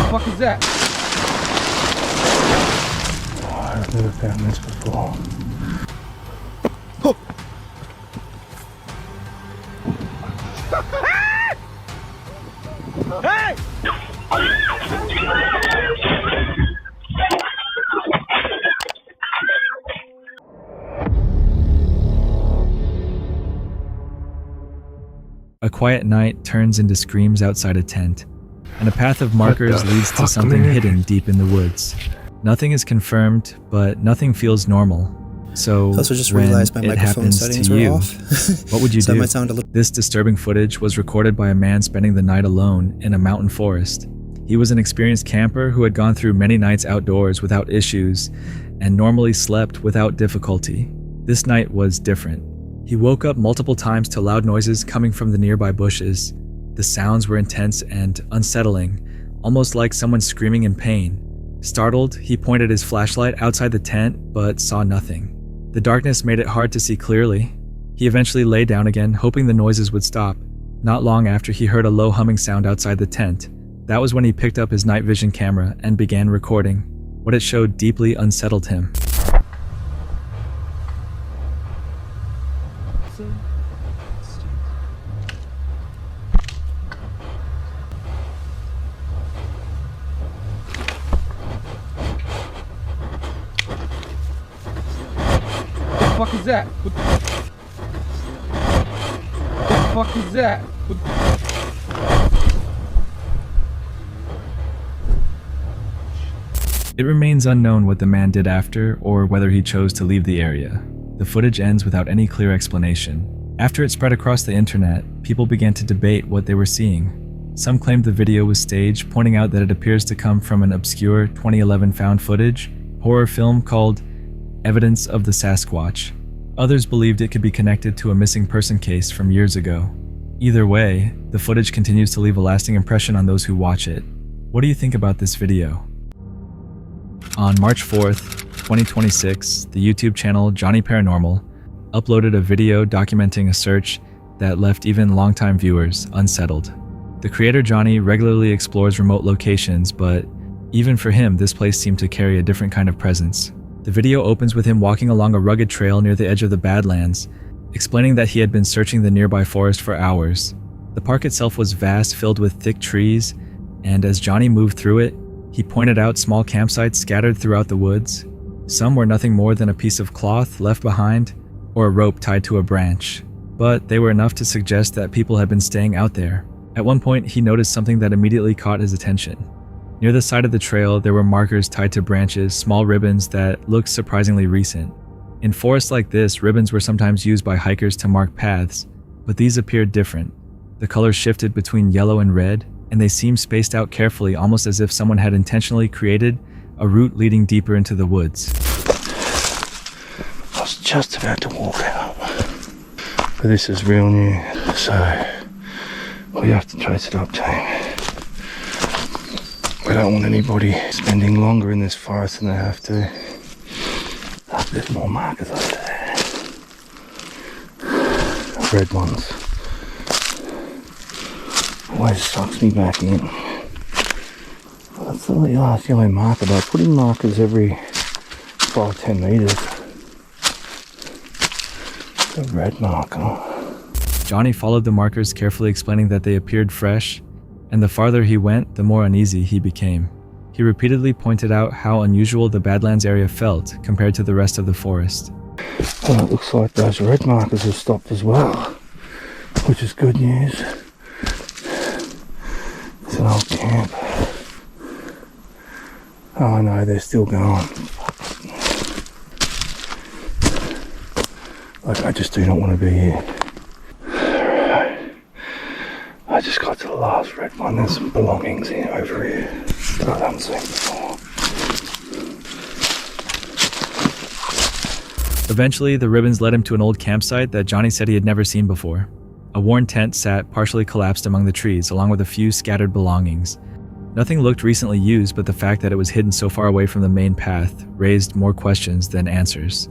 What the fuck is that? Oh, I've never found this before. Oh. Hey! A quiet night turns into screams outside a tent, and a path of markers leads to something hidden deep in the woods. Nothing is confirmed, but nothing feels normal. So I also just when realized my it microphone happens settings to were you, off. what would you So do? it might sound a little... This disturbing footage was recorded by a man spending the night alone in a mountain forest. He was an experienced camper who had gone through many nights outdoors without issues and normally slept without difficulty. This night was different. He woke up multiple times to loud noises coming from the nearby bushes. The sounds were intense and unsettling, almost like someone screaming in pain. Startled, he pointed his flashlight outside the tent but saw nothing. The darkness made it hard to see clearly. He eventually lay down again, hoping the noises would stop. Not long after, he heard a low humming sound outside the tent. That was when he picked up his night vision camera and began recording. What it showed deeply unsettled him. What the fuck is that? What the fuck is that? It remains unknown what the man did after or whether he chose to leave the area. The footage ends without any clear explanation. After it spread across the internet, people began to debate what they were seeing. Some claimed the video was staged, pointing out that it appears to come from an obscure 2011 found footage horror film called Evidence of the Sasquatch. Others believed it could be connected to a missing person case from years ago. Either way, the footage continues to leave a lasting impression on those who watch it. What do you think about this video? On March 4th, 2026, the YouTube channel Johnny Paranormal uploaded a video documenting a search that left even longtime viewers unsettled. The creator Johnny regularly explores remote locations, but even for him, this place seemed to carry a different kind of presence. The video opens with him walking along a rugged trail near the edge of the Badlands, explaining that he had been searching the nearby forest for hours. The park itself was vast, filled with thick trees, and as Johnny moved through it, he pointed out small campsites scattered throughout the woods. Some were nothing more than a piece of cloth left behind or a rope tied to a branch, but they were enough to suggest that people had been staying out there. At one point, he noticed something that immediately caught his attention. Near the side of the trail, there were markers tied to branches, small ribbons that looked surprisingly recent. In forests like this, ribbons were sometimes used by hikers to mark paths, but these appeared different. The colors shifted between yellow and red, and they seemed spaced out carefully, almost as if someone had intentionally created a route leading deeper into the woods. I was just about to walk out, but this is real new, so we have to trace it up, team. We don't want anybody spending longer in this forest than they have to. Oh, there's more markers over there. Red ones. Always sucks me back in. That's the last yellow marker, but I put in markers every 5-10 metres. The red marker. Johnny followed the markers carefully, explaining that they appeared fresh, and the farther he went, the more uneasy he became. He repeatedly pointed out how unusual the Badlands area felt compared to the rest of the forest. Well, it looks like those red markers have stopped as well, which is good news. It's an old camp. Oh no, they're still going. Like, I just do not want to be here. I just got to the last red one. There's some belongings here over here that I haven't seen before. Eventually, the ribbons led him to an old campsite that Johnny said he had never seen before. A worn tent sat partially collapsed among the trees, along with a few scattered belongings. Nothing looked recently used, but the fact that it was hidden so far away from the main path raised more questions than answers.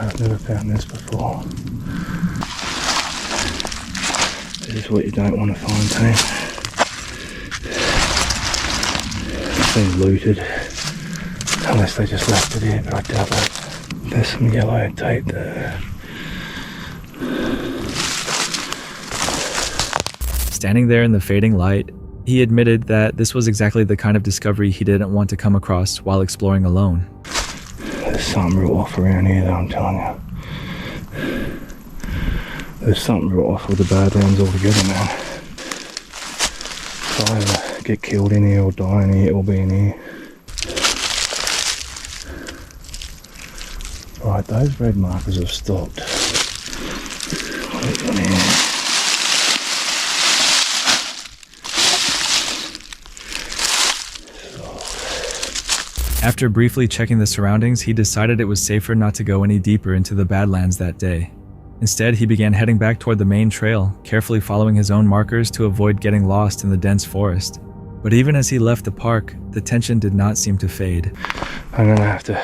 I've never found this before. This is what you don't want to find, team. It's been looted. Unless they just left it here, but I doubt that. There's some yellow tape there. Standing there in the fading light, he admitted that this was exactly the kind of discovery he didn't want to come across while exploring alone. There's something real off around here though, I'm telling you. There's something real off with the Badlands altogether, man. If I ever get killed in here or die in here, it'll be in here. Right, those red markers have stopped. What's on here? After briefly checking the surroundings, he decided it was safer not to go any deeper into the Badlands that day. Instead, he began heading back toward the main trail, carefully following his own markers to avoid getting lost in the dense forest. But even as he left the park, the tension did not seem to fade. I'm gonna have to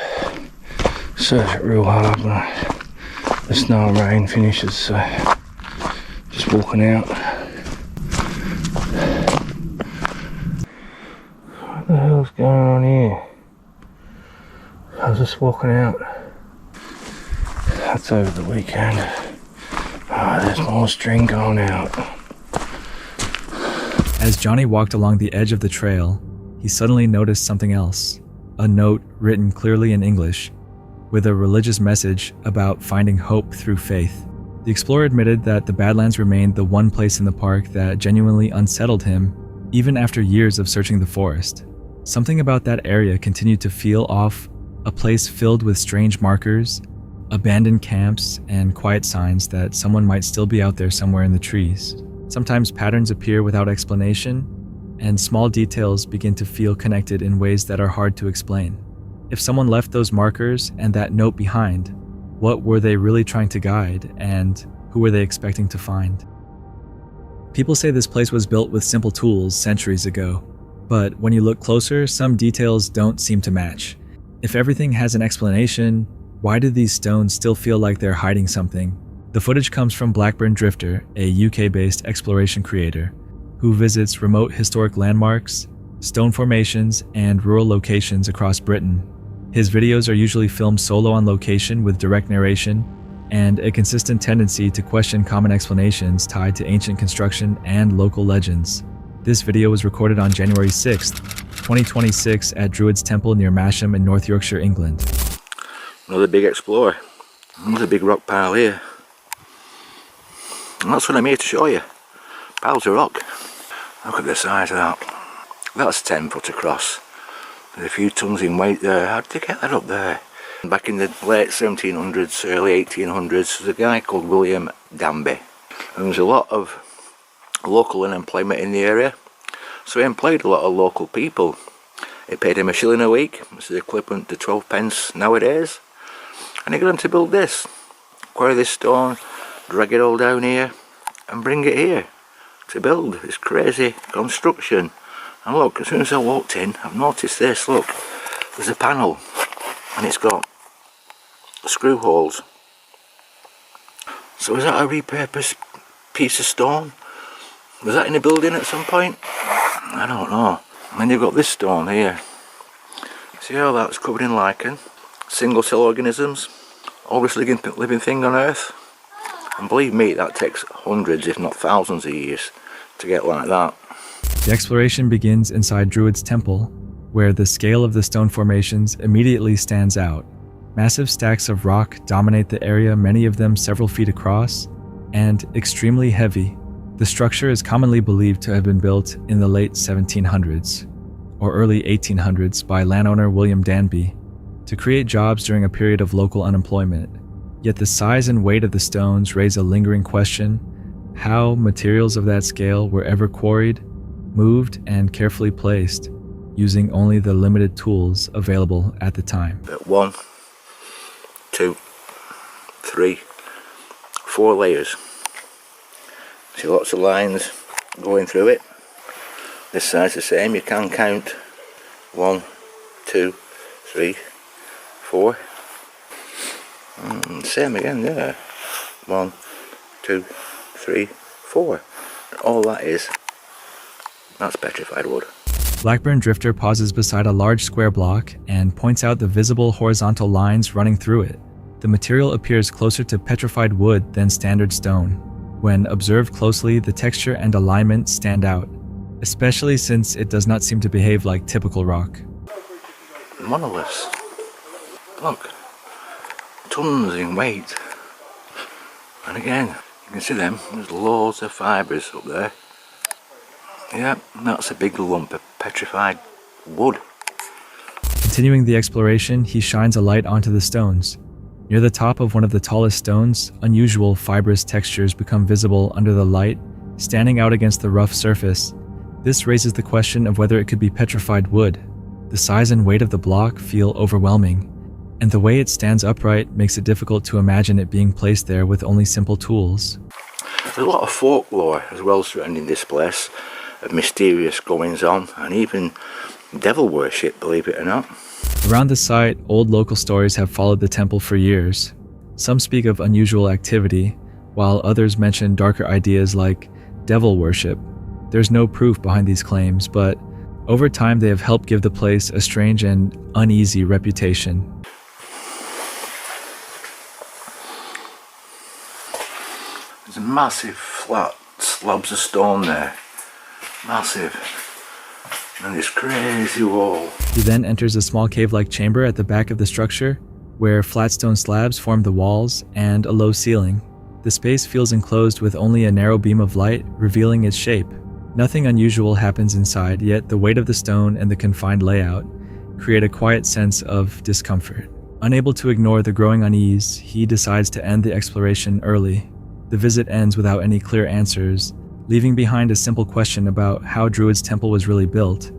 search it real hard when the snow and rain finishes, so just walking out. What the hell's going on here? I was just walking out. That's over the weekend. Oh, there's more string going out. As Johnny walked along the edge of the trail, he suddenly noticed something else. A note written clearly in English, with a religious message about finding hope through faith. The explorer admitted that the Badlands remained the one place in the park that genuinely unsettled him, even after years of searching the forest. Something about that area continued to feel off, a place filled with strange markers, abandoned camps, and quiet signs that someone might still be out there somewhere in the trees. Sometimes patterns appear without explanation, and small details begin to feel connected in ways that are hard to explain. If someone left those markers and that note behind, what were they really trying to guide, and who were they expecting to find? People say this place was built with simple tools centuries ago, but when you look closer, some details don't seem to match. If everything has an explanation, why do these stones still feel like they're hiding something? The footage comes from Blackburn Drifter, a UK-based exploration creator, who visits remote historic landmarks, stone formations, and rural locations across Britain. His videos are usually filmed solo on location with direct narration, and a consistent tendency to question common explanations tied to ancient construction and local legends. This video was recorded on January 6th, 2026 at Druids Temple near Masham in North Yorkshire, England. Another big explorer. Another big rock pile here. And that's what I'm here to show you. Piles of rock. Look at the size of that. That's 10 foot across. There's a few tons in weight there. How did they get that up there? Back in the late 1700s, early 1800s, there's a guy called William Danby. And there's a lot of local unemployment in the area. So he employed a lot of local people. He paid him £1 a week, which is equivalent to 12 pence nowadays. And he got him to build this. Quarry this stone, drag it all down here, and bring it here to build this crazy construction. And look, as soon as I walked in, I've noticed this, look, there's a panel, and it's got screw holes. So is that a repurposed piece of stone? Was that in a building at some point? I don't know. And then you've got this stone here. See how that's covered in lichen? Single cell organisms, oldest living thing on earth. And believe me, that takes hundreds if not thousands of years to get like that. The exploration begins inside Druids Temple, where the scale of the stone formations immediately stands out. Massive stacks of rock dominate the area, many of them several feet across, and extremely heavy. The structure is commonly believed to have been built in the late 1700s or early 1800s by landowner William Danby to create jobs during a period of local unemployment. Yet the size and weight of the stones raise a lingering question: how materials of that scale were ever quarried, moved, and carefully placed, using only the limited tools available at the time. 1, 2, 3, 4 layers. See lots of lines going through it. This side's the same, you can count 1, 2, 3, 4. Same again there. 1, 2, 3, 4. all that is, that's petrified wood. Blackburn Drifter pauses beside a large square block and points out the visible horizontal lines running through it. The material appears closer to petrified wood than standard stone. When observed closely, the texture and alignment stand out, especially since it does not seem to behave like typical rock. Monoliths. Look, tons in weight. And again, you can see them, there's loads of fibres up there. Yeah, that's a big lump of petrified wood. Continuing the exploration, he shines a light onto the stones. Near the top of one of the tallest stones, unusual fibrous textures become visible under the light, standing out against the rough surface. This raises the question of whether it could be petrified wood. The size and weight of the block feel overwhelming, and the way it stands upright makes it difficult to imagine it being placed there with only simple tools. There's a lot of folklore as well surrounding this place, of mysterious goings on, and even devil worship, believe it or not. Around the site, old local stories have followed the temple for years. Some speak of unusual activity, while others mention darker ideas like devil worship. There's no proof behind these claims, but over time they have helped give the place a strange and uneasy reputation. There's massive flat slabs of stone there. Massive. And this crazy wall. He then enters a small cave-like chamber at the back of the structure, where flat stone slabs form the walls and a low ceiling. The space feels enclosed with only a narrow beam of light, revealing its shape. Nothing unusual happens inside, yet the weight of the stone and the confined layout create a quiet sense of discomfort. Unable to ignore the growing unease, he decides to end the exploration early. The visit ends without any clear answers, leaving behind a simple question about how Druids Temple was really built,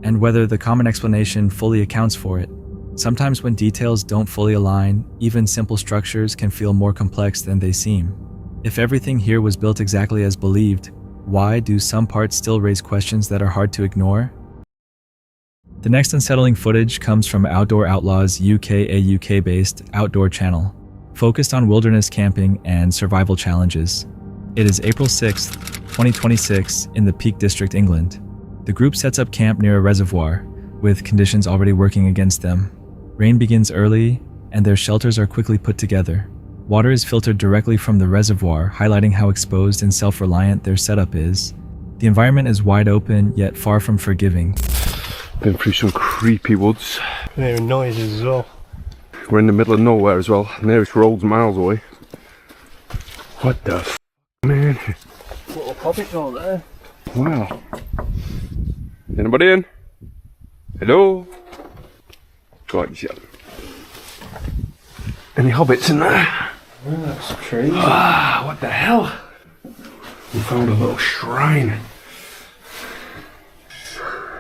and whether the common explanation fully accounts for it. Sometimes when details don't fully align, even simple structures can feel more complex than they seem. If everything here was built exactly as believed, why do some parts still raise questions that are hard to ignore? The next unsettling footage comes from Outdoor Outlaws UK, a UK-based outdoor channel, focused on wilderness camping and survival challenges. It is April 6th, 2026 in the Peak District, England. The group sets up camp near a reservoir, with conditions already working against them. Rain begins early, and their shelters are quickly put together. Water is filtered directly from the reservoir, highlighting how exposed and self-reliant their setup is. The environment is wide open, yet far from forgiving. Been through some creepy woods. Been hearing noises as well. We're in the middle of nowhere as well. Nearest road's miles away. What the f***, man? Little hobbit door there. Wow. Anybody in? Hello? God, yeah. Any hobbits in there? Oh, that's crazy. Ah, what the hell? We found a little shrine.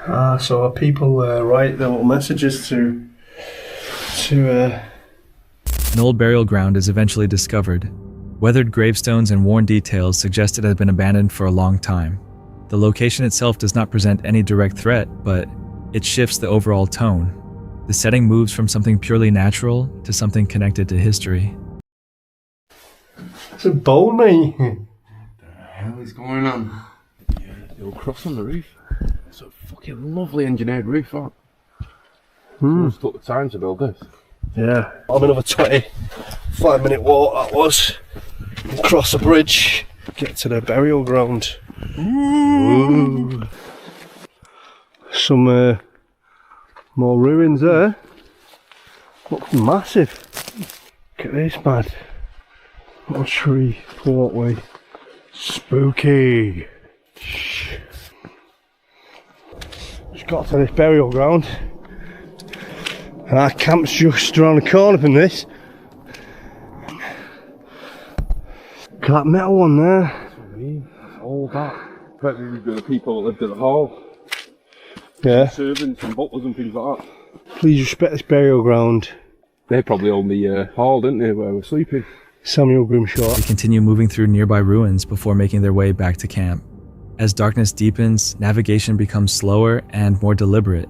So our people write their little messages to An old burial ground is eventually discovered. Weathered gravestones and worn details suggest it had been abandoned for a long time. The location itself does not present any direct threat, but it shifts the overall tone. The setting moves from something purely natural to something connected to history. It's a bowl, mate. What the hell is going on? Yeah, little cross on the roof. It's a fucking lovely engineered roof, that. Someone's took the time to build this. Yeah. I'm another 25-minute walk that was. Cross the bridge, get to the burial ground. Ooh. Some more ruins there. Looks massive. Look at this, man. Little tree, portway. Spooky. Just got to this burial ground. And our camp's just around the corner from this. Look at that metal one there. All that. Probably the people that lived at the hall. Yeah. Servants and butlers and things like that. Please respect this burial ground. They probably owned the hall, didn't they, where we're sleeping? Samuel Grimshaw. They continue moving through nearby ruins before making their way back to camp. As darkness deepens, navigation becomes slower and more deliberate.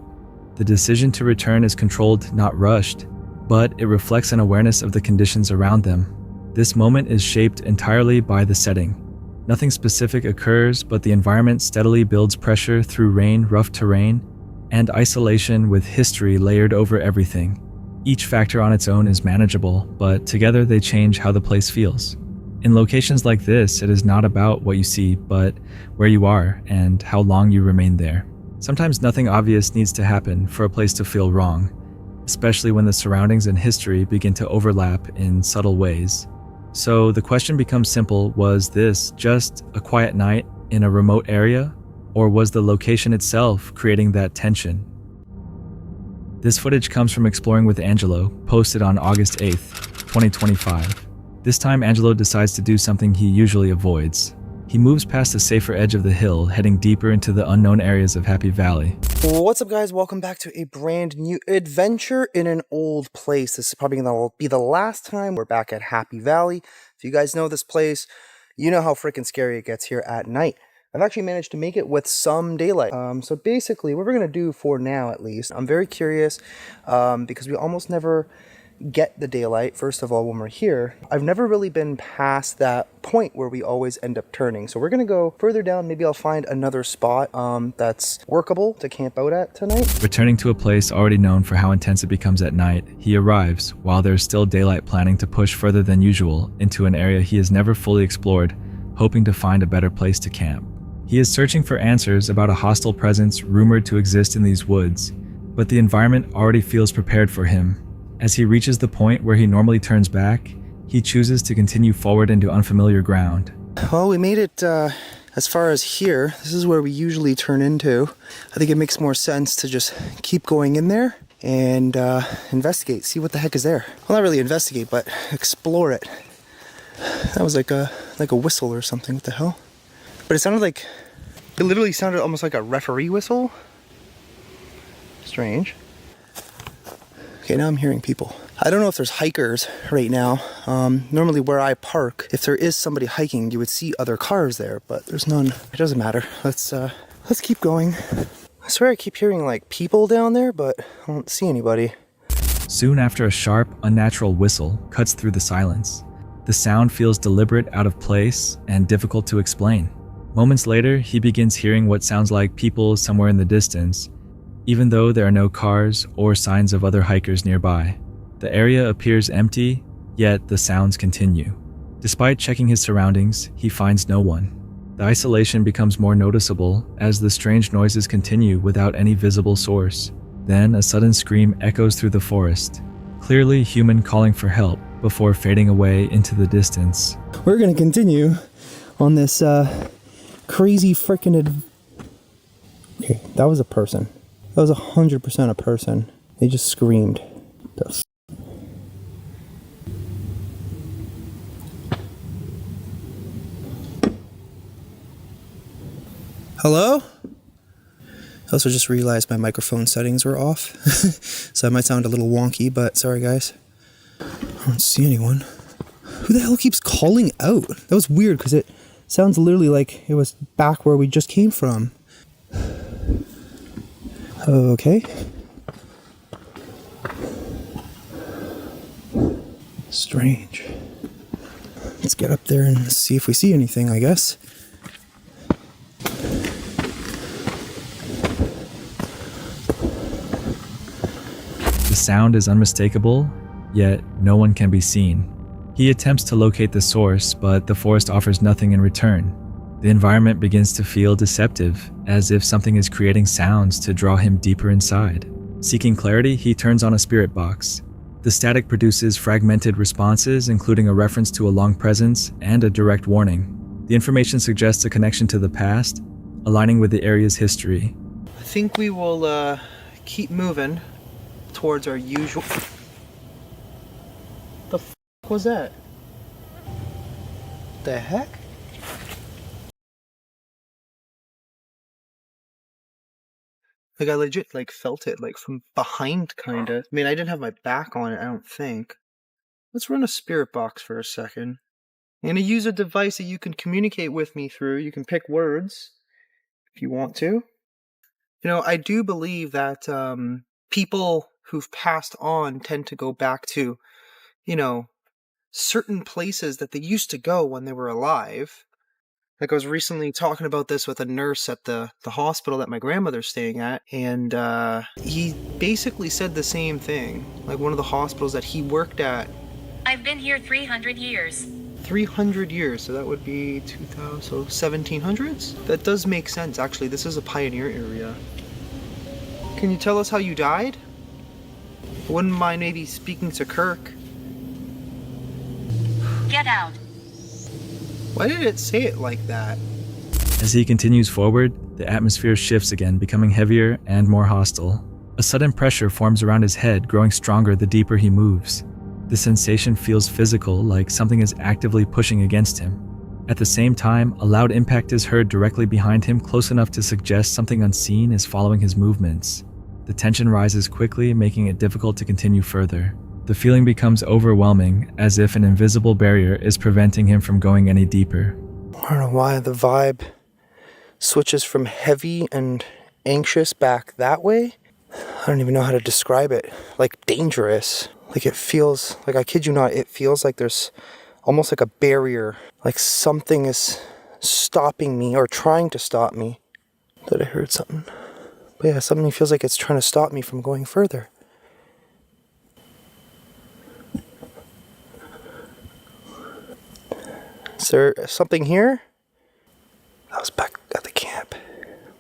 The decision to return is controlled, not rushed, but it reflects an awareness of the conditions around them. This moment is shaped entirely by the setting. Nothing specific occurs, but the environment steadily builds pressure through rain, rough terrain, and isolation with history layered over everything. Each factor on its own is manageable, but together they change how the place feels. In locations like this, it is not about what you see, but where you are and how long you remain there. Sometimes nothing obvious needs to happen for a place to feel wrong, especially when the surroundings and history begin to overlap in subtle ways. So the question becomes simple: was this just a quiet night in a remote area, or was the location itself creating that tension? This footage comes from Exploring with Angelo, posted on August 8th, 2025. This time Angelo decides to do something he usually avoids. He moves past the safer edge of the hill, heading deeper into the unknown areas of Happy Valley. What's up, guys? Welcome back to a brand new adventure in an old place. This is probably going to be the last time we're back at Happy Valley. If you guys know this place, you know how freaking scary it gets here at night. I've actually managed to make it with some daylight. So basically, what we're going to do for now, at least, I'm very curious because we almost never get the daylight, first of all, when we're here. I've never really been past that point where we always end up turning. So we're going to go further down. Maybe I'll find another spot that's workable to camp out at tonight. Returning to a place already known for how intense it becomes at night, he arrives, while there's still daylight, planning to push further than usual into an area he has never fully explored, hoping to find a better place to camp. He is searching for answers about a hostile presence rumored to exist in these woods, but the environment already feels prepared for him. As he reaches the point where he normally turns back, he chooses to continue forward into unfamiliar ground. Well, we made it as far as here. This is where we usually turn into. I think it makes more sense to just keep going in there and investigate, see what the heck is there. Well, not really investigate, but explore it. That was like a whistle or something. What the hell? But it sounded like, it literally sounded almost like a referee whistle. Strange. Okay, now I'm hearing people. I don't know if there's hikers right now. Normally where I park, if there is somebody hiking, you would see other cars there, but there's none. It doesn't matter. Let's keep going. I swear I keep hearing like people down there, but I don't see anybody. Soon after, a sharp, unnatural whistle cuts through the silence. The sound feels deliberate, out of place, and difficult to explain. Moments later, he begins hearing what sounds like people somewhere in the distance, even though there are no cars or signs of other hikers nearby. The area appears empty, yet the sounds continue. Despite checking his surroundings, he finds no one. The isolation becomes more noticeable as the strange noises continue without any visible source. Then a sudden scream echoes through the forest, clearly human calling for help, before fading away into the distance. We're gonna continue on this crazy freaking Okay, that was a person. That was 100% a person. They just screamed. Hello? I also just realized my microphone settings were off. So I might sound a little wonky, but sorry guys. I don't see anyone. Who the hell keeps calling out? That was weird because it sounds literally like it was back where we just came from. Okay. Strange. Let's get up there and see if we see anything, I guess. The sound is unmistakable, yet no one can be seen. He attempts to locate the source, but the forest offers nothing in return. The environment begins to feel deceptive, as if something is creating sounds to draw him deeper inside. Seeking clarity, he turns on a spirit box. The static produces fragmented responses, including a reference to a long presence and a direct warning. The information suggests a connection to the past, aligning with the area's history. I think we will keep moving towards our usual... The f*** was that? The heck? Like I legit like felt it like from behind kinda. I mean, I didn't have my back on it, I don't think. Let's run a spirit box for a second. I'm gonna use a device that you can communicate with me through. You can pick words if you want to. You know, I do believe that people who've passed on tend to go back to, you know, certain places that they used to go when they were alive. Like, I was recently talking about this with a nurse at the hospital that my grandmother's staying at, and he basically said the same thing. Like, one of the hospitals that he worked at. I've been here 300 years. 300 years, so that would be 2000, so 1700s? That does make sense, actually. This is a pioneer area. Can you tell us how you died? Wouldn't mind maybe speaking to Kirk. Get out. Why did it say it like that? As he continues forward, the atmosphere shifts again, becoming heavier and more hostile. A sudden pressure forms around his head, growing stronger the deeper he moves. The sensation feels physical, like something is actively pushing against him. At the same time, a loud impact is heard directly behind him, close enough to suggest something unseen is following his movements. The tension rises quickly, making it difficult to continue further. The feeling becomes overwhelming, as if an invisible barrier is preventing him from going any deeper. I don't know why the vibe switches from heavy and anxious back that way. I don't even know how to describe it. Like, dangerous. Like, it feels, like, I kid you not, it feels like there's almost like a barrier. Like something is stopping me or trying to stop me. That I heard something. But yeah, something feels like it's trying to stop me from going further. Is there something here? That was back at the camp.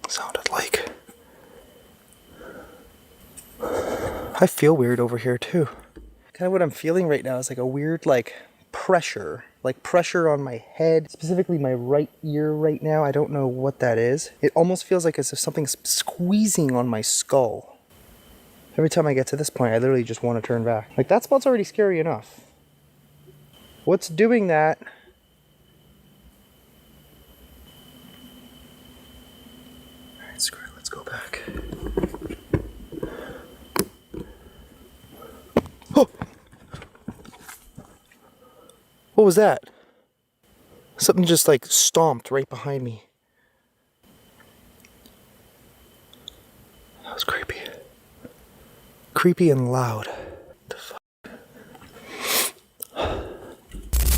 Sounded like. I feel weird over here too. Kind of what I'm feeling right now is like a weird pressure. Like pressure on my head, specifically my right ear right now. I don't know what that is. It almost feels like as if something's squeezing on my skull. Every time I get to this point, I literally just want to turn back. Like, that spot's already scary enough. What's doing that? Alright, screw it, let's go back. Oh! What was that? Something just stomped right behind me. That was creepy. Creepy and loud. The fuck?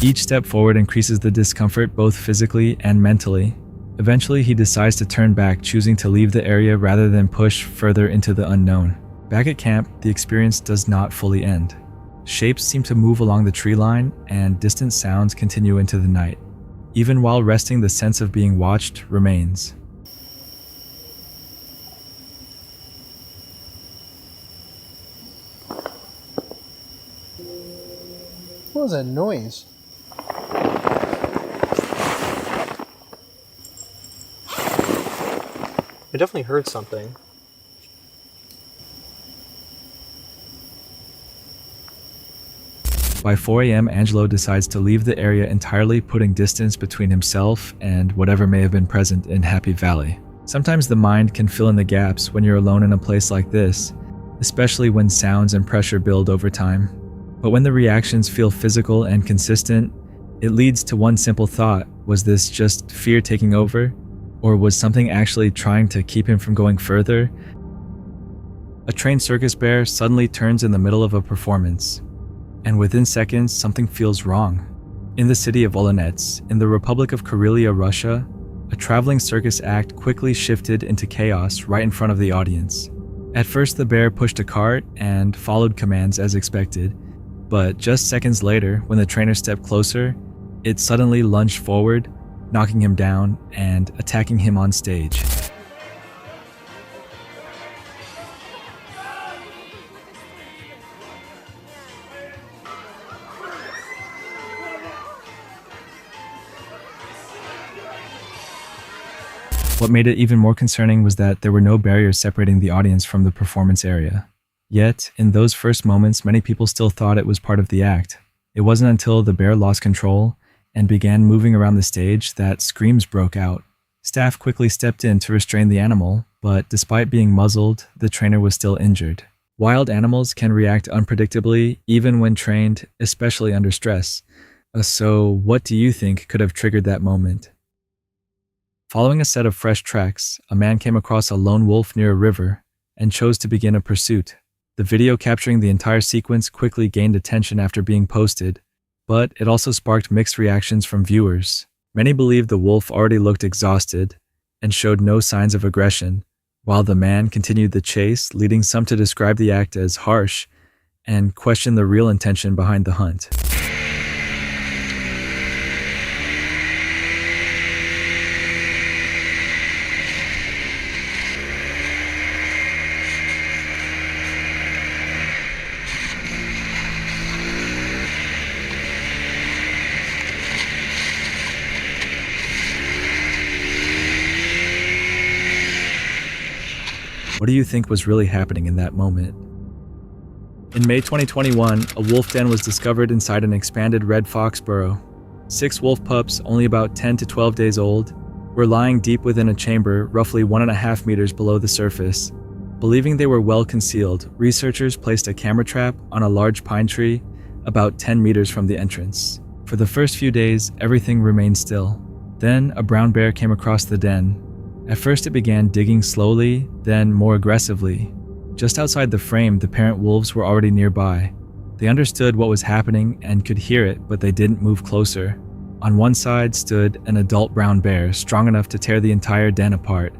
Each step forward increases the discomfort both physically and mentally. Eventually, he decides to turn back, choosing to leave the area rather than push further into the unknown. Back at camp, the experience does not fully end. Shapes seem to move along the tree line, and distant sounds continue into the night. Even while resting, the sense of being watched remains. What was that noise? I definitely heard something. By 4 a.m., Angelo decides to leave the area entirely, putting distance between himself and whatever may have been present in Happy Valley. Sometimes the mind can fill in the gaps when you're alone in a place like this, especially when sounds and pressure build over time. But when the reactions feel physical and consistent, it leads to one simple thought: was this just fear taking over? Or was something actually trying to keep him from going further? A trained circus bear suddenly turns in the middle of a performance, and within seconds, something feels wrong. In the city of Olonets, in the Republic of Karelia, Russia, a traveling circus act quickly shifted into chaos right in front of the audience. At first, the bear pushed a cart and followed commands as expected, but just seconds later, when the trainer stepped closer, it suddenly lunged forward, knocking him down and attacking him on stage. What made it even more concerning was that there were no barriers separating the audience from the performance area. Yet, in those first moments, many people still thought it was part of the act. It wasn't until the bear lost control and began moving around the stage that screams broke out. Staff quickly stepped in to restrain the animal, but despite being muzzled, the trainer was still injured. Wild animals can react unpredictably, even when trained, especially under stress. So, what do you think could have triggered that moment? Following a set of fresh tracks, a man came across a lone wolf near a river and chose to begin a pursuit. The video capturing the entire sequence quickly gained attention after being posted, but it also sparked mixed reactions from viewers. Many believe the wolf already looked exhausted and showed no signs of aggression, while the man continued the chase, leading some to describe the act as harsh and question the real intention behind the hunt. What do you think was really happening in that moment? In May 2021, a wolf den was discovered inside an expanded red fox burrow. 6 wolf pups, only about 10 to 12 days old, were lying deep within a chamber roughly 1.5 meters below the surface. Believing they were well concealed, researchers placed a camera trap on a large pine tree about 10 meters from the entrance. For the first few days, everything remained still. Then, a brown bear came across the den. At first it began digging slowly, then more aggressively. Just outside the frame, the parent wolves were already nearby. They understood what was happening and could hear it, but they didn't move closer. On one side stood an adult brown bear, strong enough to tear the entire den apart,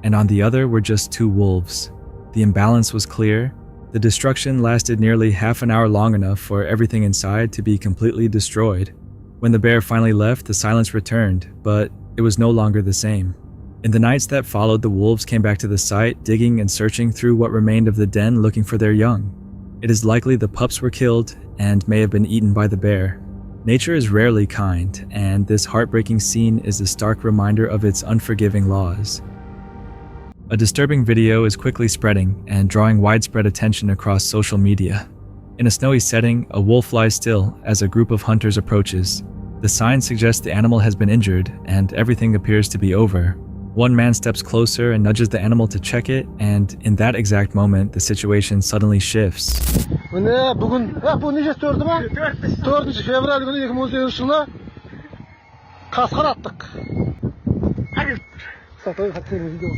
and on the other were just 2 wolves. The imbalance was clear. The destruction lasted nearly half an hour, long enough for everything inside to be completely destroyed. When the bear finally left, the silence returned, but it was no longer the same. In the nights that followed, the wolves came back to the site, digging and searching through what remained of the den looking for their young. It is likely the pups were killed and may have been eaten by the bear. Nature is rarely kind, and this heartbreaking scene is a stark reminder of its unforgiving laws. A disturbing video is quickly spreading and drawing widespread attention across social media. In a snowy setting, a wolf lies still as a group of hunters approaches. The sign suggests the animal has been injured and everything appears to be over. One man steps closer and nudges the animal to check it, and in that exact moment, the situation suddenly shifts. Bugün bu necesi 4'ü mü? 4. fevral günü 2018 yılında kaskar attık. Hadi. Satayım hadi video.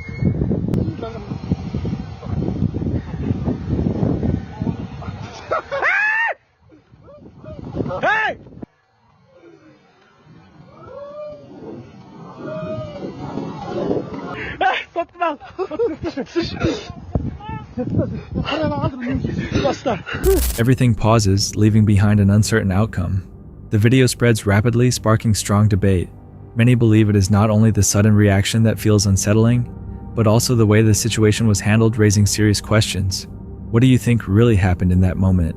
Hey! Everything pauses, leaving behind an uncertain outcome. The video spreads rapidly, sparking strong debate. Many believe it is not only the sudden reaction that feels unsettling, but also the way the situation was handled, raising serious questions. What do you think really happened in that moment?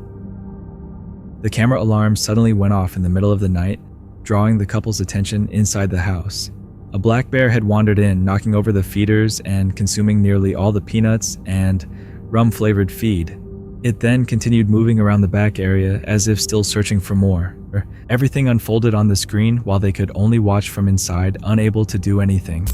The camera alarm suddenly went off in the middle of the night, drawing the couple's attention inside the house. A black bear had wandered in, knocking over the feeders and consuming nearly all the peanuts and rum-flavored feed. It then continued moving around the back area as if still searching for more. Everything unfolded on the screen while they could only watch from inside, unable to do anything.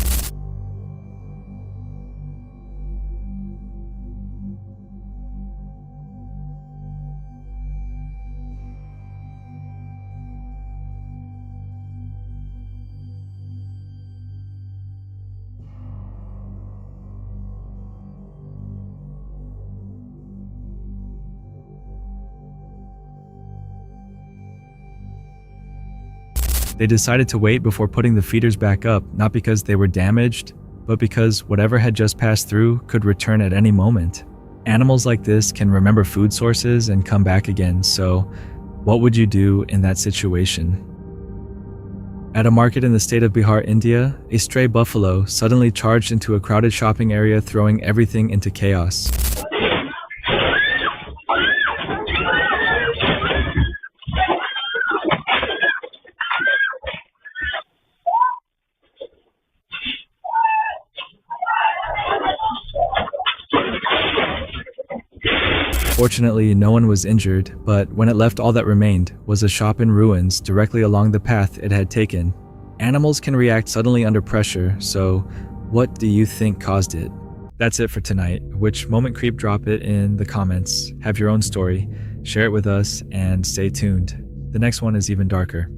They decided to wait before putting the feeders back up, not because they were damaged, but because whatever had just passed through could return at any moment. Animals like this can remember food sources and come back again, so what would you do in that situation? At a market in the state of Bihar, India, a stray buffalo suddenly charged into a crowded shopping area, throwing everything into chaos. Fortunately, no one was injured, but when it left, all that remained was a shop in ruins directly along the path it had taken. Animals can react suddenly under pressure, so what do you think caused it? That's it for tonight. Which moment creep? Drop it in the comments. Have your own story, share it with us, and stay tuned. The next one is even darker.